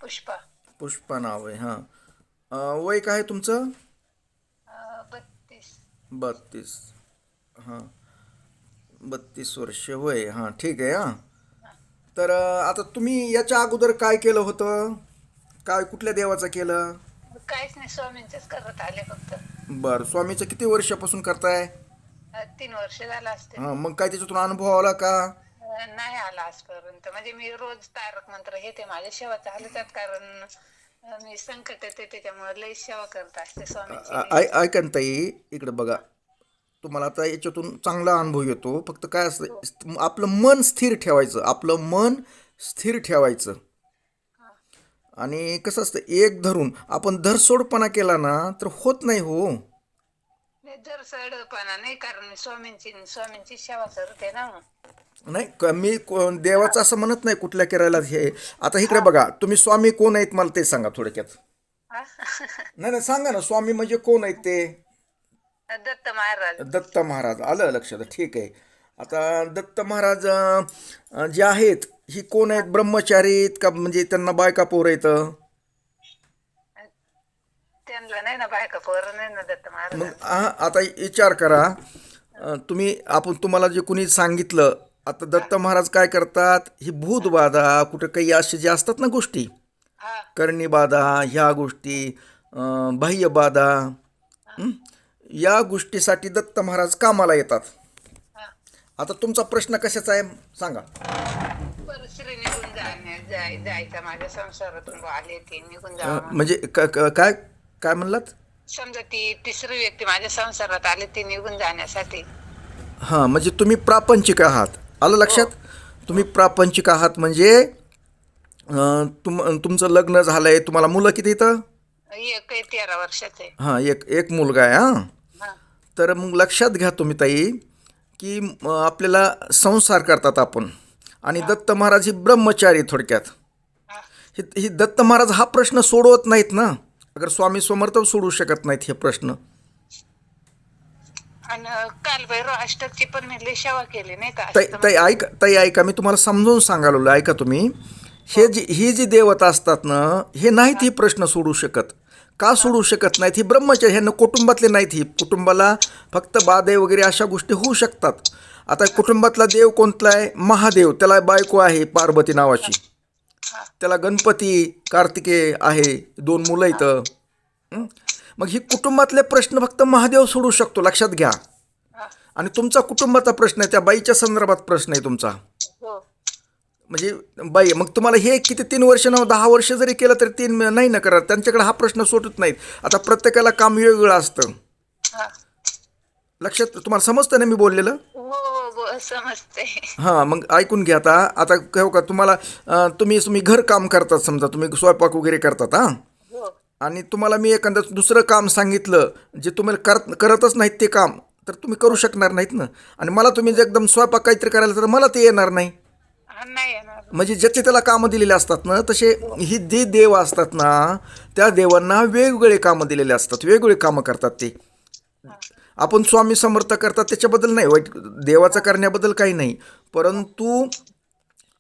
पुष्पा. पुष्पा नाव आहे हां. वय काय आहे तुमचं? 32. 32. हां, 32 वर्ष वय. हां, ठीक आहे हां. हा. तर आता तुम्ही याच्या अगोदर काय केलं होतं? काय कुठल्या देवाचं केलं? काहीच नाही, स्वामींचेच करत आले फक्त. बरं, स्वामीचं किती वर्षापासून करताय? 3 वर्ष झालं असतील. हां, मग काय त्याच्यातून अनुभव आला का? नाही आला आजपर्यंत. म्हणजे मी रोज तारक मंत्र घेते, माझ्या सेवा चालू त्यात, कारण मी संकट येते त्याच्यामुळे लई सेवा करत असते स्वामींची लई. ऐका ना ताई, इकडे बघा. तुम्हाला आता याच्यातून चांगला अनुभव येतो. फक्त काय हो. असतं, आपलं मन स्थिर ठेवायचं. आपलं मन स्थिर ठेवायचं. हा. आणि कसं असतं, एक धरून आपण धरसोडपणा केला ना तर होत नाही हो. नाही, जर सडपणा नाही, कारण मी स्वामींची सेवा करते ना मग. नाही मी हा. देवाचं असं म्हणत नाही कुठल्या करायला हे. आता इकडे हा. बघा, तुम्ही स्वामी कोण आहेत मला ते सांगा थोडक्यात. हा. नाही नाही, सांगा ना, स्वामी म्हणजे कोण आहेत ते? दत्त महाराज. दत्त महाराज. आलं लक्षात, ठीक आहे. आता दत्त महाराज जे आहेत, ही कोण आहेत? हा. ब्रह्मचारी आहेत का, म्हणजे त्यांना बायका पोर येतं? त्यांना नाही ना बायका पोरं, नाही ना दत्त मग महाराजांना. आता विचार करा. आपण तुम्हाला जे कुणी सांगितलं, आता हा. दत्त महाराज काय करतात, ही हा. भूतबाधा कुठं काही असे जे असतात ना गोष्टी, हा. करणीबाधा ह्या गोष्टी, बाह्यबाधा, हा. हं? या गोष्टीसाठी दत्त महाराज कामाला येतात. हा. आता तुमचा प्रश्न कशाचा आहे सांगा. परश्री निघून जायचा, माझ्या संसारातून आले ते निघून जावा म्हणून. म्हणजे काय काय म्हणलात? समजा ती तिसरी व्यक्ती माझ्या संसारात आली, ती निघून जाण्यासाठी. हां, म्हणजे तुम्ही प्रापंचिक आहात. आलं हो. लक्षात? तुम्ही हो. प्रापंचिक आहात म्हणजे तुमचं लग्न झालंय, तुम्हाला मुलं किती इथं? एक आहे 13 वर्षाचे. हां, एक एक मुलगा आहे हां. हा. तर मग लक्षात घ्या तुम्ही ताई, की आपल्याला संसार करतात आपण. आणि हा. दत्त महाराज ही ब्रह्मचारी थोडक्यात. हा. ही दत्त महाराज हा प्रश्न सोडवत नाहीत ना. अगर स्वामी समर्थ सोडवू शकत नाहीत हे प्रश्न. आणि कालभैरव अष्टकची पण मी लई सेवा केली, नाही का, ताई ताई अष्टमध्ये. ऐका, ताई ऐका, मी तुम्हाला समजावून सांगायला ऐका तुम्ही. हो. ही जी देवता असतात ना, हे नाहीत हा. ही प्रश्न सोडू शकत. का हा. सोडू शकत नाहीत? ही ब्रह्मचारी, ह्यांना कुटुंबातले नाहीत. ही कुटुंबाला फक्त बाधे वगैरे अशा गोष्टी होऊ शकतात. आता हा. कुटुंबातला देव कोणता आहे? महादेव. त्याला बायको आहे पार्वती हा. नावाची. हा. त्याला गणपती कार्तिकेय आहे, 2 मुलं हा. इथं. हं? मग ही कुटुंबातले प्रश्न फक्त महादेव सोडू शकतो, लक्षात घ्या. हा. आणि तुमचा कुटुंबाचा प्रश्न आहे, त्या बाईच्या संदर्भात प्रश्न आहे तुमचा. हो. म्हणजे बाई, मग तुम्हाला हे किती 3 वर्ष ना 10 वर्ष जरी केलं तरी तीन नाही ना करत, त्यांच्याकडे हा प्रश्न सुटत नाहीत. आता प्रत्येकाला काम वेगवेगळं असतं. हा. लक्षात, तुम्हाला समजतं ना मी बोललेलं? हो. हो. हो, समजते. हां, मग ऐकून घ्या. आता कहू का तुम्हाला, तुम्ही तुम्ही घर काम करतात, समजा तुम्ही स्वयंपाक वगैरे करतात हां. हो. आणि तुम्हाला मी एखादं दुसरं काम सांगितलं, जे तुम्हाला करतच नाहीत ते काम, तर तुम्ही करू हो. शकणार नाहीत ना. आणि मला तुम्ही जर एकदम स्वयंपाक काहीतरी करायला, तर मला ते येणार नाही. हा, नाही येणार. म्हणजे ज्याचे त्याला कामं दिलेले असतात ना, तसे हो. ही जे देव असतात ना, त्या देवांना वेगवेगळे कामं दिलेले असतात, वेगवेगळे कामं करतात ते. हा. आपण स्वामी समर्थ करतात त्याच्याबद्दल नाही वाईट, देवाचं हा. करण्याबद्दल काही नाही. हा. परंतु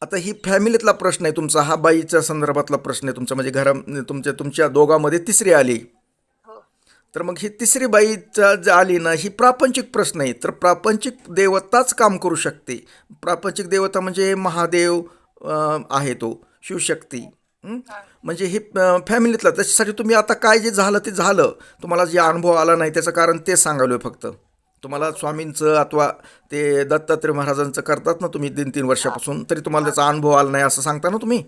आता ही फॅमिलीतला प्रश्न आहे तुमचा, हा बाईच्या संदर्भातला प्रश्न आहे तुमचा, म्हणजे तुमच्या दोघांमध्ये तिसरी आली. हो. तर मग ही तिसरी बाईचा जी आली ना, ही प्रापंचिक प्रश्न आहे. तर प्रापंचिक देवताच काम करू शकते. प्रापंचिक देवता म्हणजे महादेव आहे तो, शिवशक्ती. हं? हा. म्हणजे ही फॅमिलीतला. त्याच्यासाठी तुम्ही आता काय जे झालं ते झालं. तुम्हाला जे हा. अनुभव आला नाही त्याचं कारण ते सांगालोय फक्त. हो. तुम्हाला हो. स्वामींचं अथवा ते दत्तात्रय महाराजांचं करतात ना तुम्ही 3-3 हा. वर्षापासून, तरी तुम्हाला हा. त्याचा अनुभव आला नाही असं सांगता ना तुम्ही.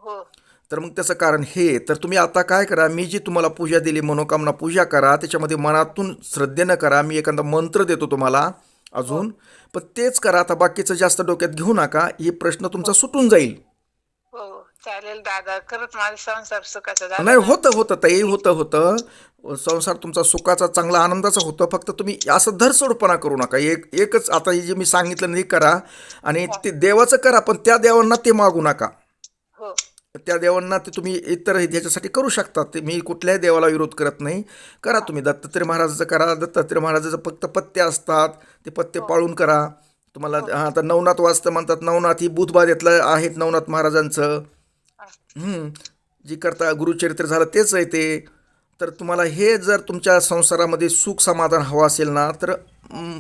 हो. तर मग त्याचं कारण हे. तर तुम्ही आता काय करा, मी जी तुम्हाला पूजा दिली, मनोकामना पूजा करा, त्याच्यामध्ये मनातून श्रद्धेनं करा. मी एखादा मंत्र देतो तुम्हाला हो. अजून, पण तेच करा. आता बाकीचं जास्त डोक्यात घेऊ नका, हे प्रश्न तुमचा हो. सुटून जाईल. हो. चालेल दादा, खरंच माझा संसार सुखाचा झाला नाही, ना. होतं होतं ताई, होतं. संसार तुमचा सुखाचा, चांगला, आनंदाचा होतं. फक्त तुम्ही असं धरसोडपणा करू नका. एकच आता हे जे मी सांगितलं ना, हे करा. आणि हा. ते देवाचं करा, पण त्या देवांना ते मागू नका. हो. त्या देवांना ते तुम्ही इतर ह्याच्यासाठी करू शकता. ते मी कुठल्याही देवाला विरोध करत नाही. करा हा. तुम्ही दत्तात्रय महाराजाचं करा. दत्तात्रय महाराजाचं फक्त पथ्य असतात, ते पथ्य हो. पाळून करा. तुम्हाला हो. हां, आता नवनाथ वाचतं म्हणतात. नवनाथ ही बुधबाधेतलं आहेत नवनाथ महाराजांचं. हा. हं. जी करता गुरुचरित्र झालं तेच आहे ते. तर तुम्हाला हे जर तुमच्या संसारामध्ये सुख समाधान हवं असेल ना तर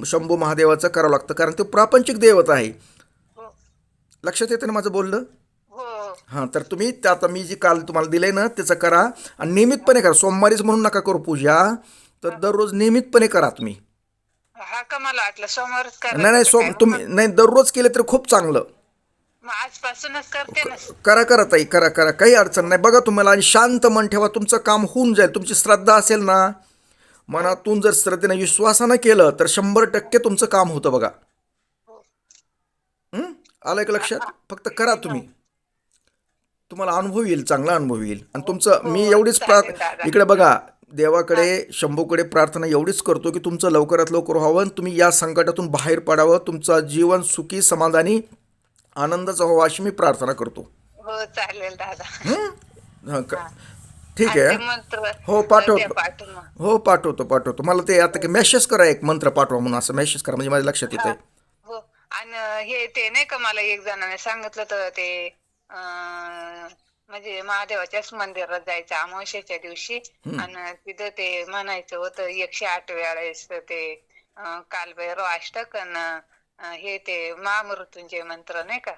शंभू महादेवाचं करावं लागतं, कारण ते प्रापंचिक देवता आहे. हो लक्षात येतं ना माझं बोलणं? हो हां, तर तुम्ही ते आता मी जी काल तुम्हाला दिलंय ना त्याचं करा, आणि नियमितपणे करा. सोमवारीच म्हणून नका करू पूजा, तर दररोज नियमितपणे करा तुम्ही. हा का, मला वाटलं समोरच नाही करायचं नाही, का काय तुम्ही म्हणून. नाही, दररोज केले तर खूप चांगलं. मग आजपासूनच करते ना. करा करा ताई, करा करा, काही अडचण नाही बघा तुम्हाला. आणि शांत मन ठेवा, तुमचं काम होऊन जाईल. तुमची श्रद्धा असेल ना, हो मनातून जर श्रद्धेनं विश्वासानं केलं तर 100% तुमचं काम होतं बघा. हो हं? आलं का लक्षात? फक्त करा हो तुम्ही, तुम्हाला अनुभव येईल, चांगला अनुभव येईल. आणि हो तुमचं हो, मी एवढीच चालेल दादा. इकडे बघा, देवाकडे हा शंभूकडे प्रार्थना एवढीच करतो की तुमचं लवकरात लवकर व्हावं आणि तुम्ही या संकटातून बाहेर पडावं, तुमचं जीवन सुखी समाधानी आनंदाचं व्हावं अशी मी प्रार्थना करतो. हो चालेल दादा. हं? हं, हा ठीक आणि आहे. ते मंत्र हो द्या पाठवतो. पाठवून मग. हो पाठवतो पाठवतो. मला ते आता की हो मेसेज करा, एक मंत्र पाठवा म्हणून असं मेसेज करा, म्हणजे माझ्या लक्षात हा येतंय. हो. आणि हे ते नाही का, मला एक जणाने सांगितलं तर ते म्हणजे महादेवाच्याच मंदिरात जायचं अमावस्येच्या दिवशी, आणि तिथं ते म्हणायचं होतं 108 वेळेस ते कालभैरव अष्टक आणि हे ते महामृत्युंजय मंत्र नाही का,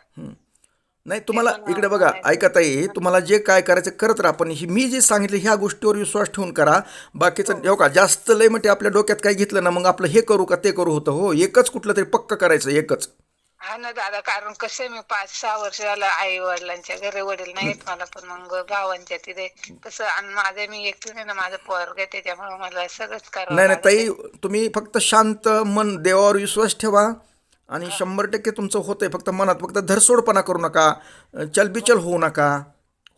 नाही, ते तुम्हाला इकडे बघा, म्हणायचं. ऐका ताई, तुम्हाला जे काय करायचं करत राहा, पण ही मी जे सांगितलं ह्या गोष्टीवर विश्वास ठेवून करा. बाकीचं हो हो का, जास्त लय म्हणजे आपल्या डोक्यात काय घेतलं ना मग आपलं हे करू का ते करू होतं. हो, एकच कुठलं तरी पक्क करायचं, एकच. हा ना दादा, कारण कसं मी 5-6 वर्ष झालं आई वडिलांच्या घरी, वडील नाहीत मला, पण मग भावांच्या तिथे कसं, आणि माझं मी एकटीने ना, माझं पोरग आहे, त्याच्यामुळे मला सगळंच करावं नाही नाही लागत आहे. ताई, तुम्ही फक्त शांत मन, देवावर विश्वास ठेवा, आणि हा 100% तुमचं होतंय. फक्त मनात फक्त धरसोडपणा करू नका, चलबिचल हो. होऊ नका.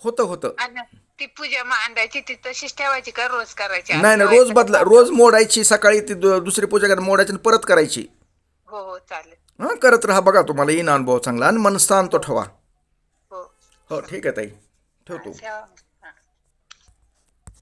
होतं होतं. आणि ती पूजा मांडायची ती तशीच ठेवायची का, रोज करायची आणि नाही नाही, रोज ठेवायचं का बदला, रोज ताटावर? मोडायची, सकाळी ती दुसरी पूजा करा, मोडायची आणि परत करायची. हो हो चालेल. हां, करत राहा, बघा तुम्हाला येईन अनुभव चांगला, आणि मन शांत हो ठेवा. हो हो ठीक आहे ताई, हा ठेवतो. ठेवा.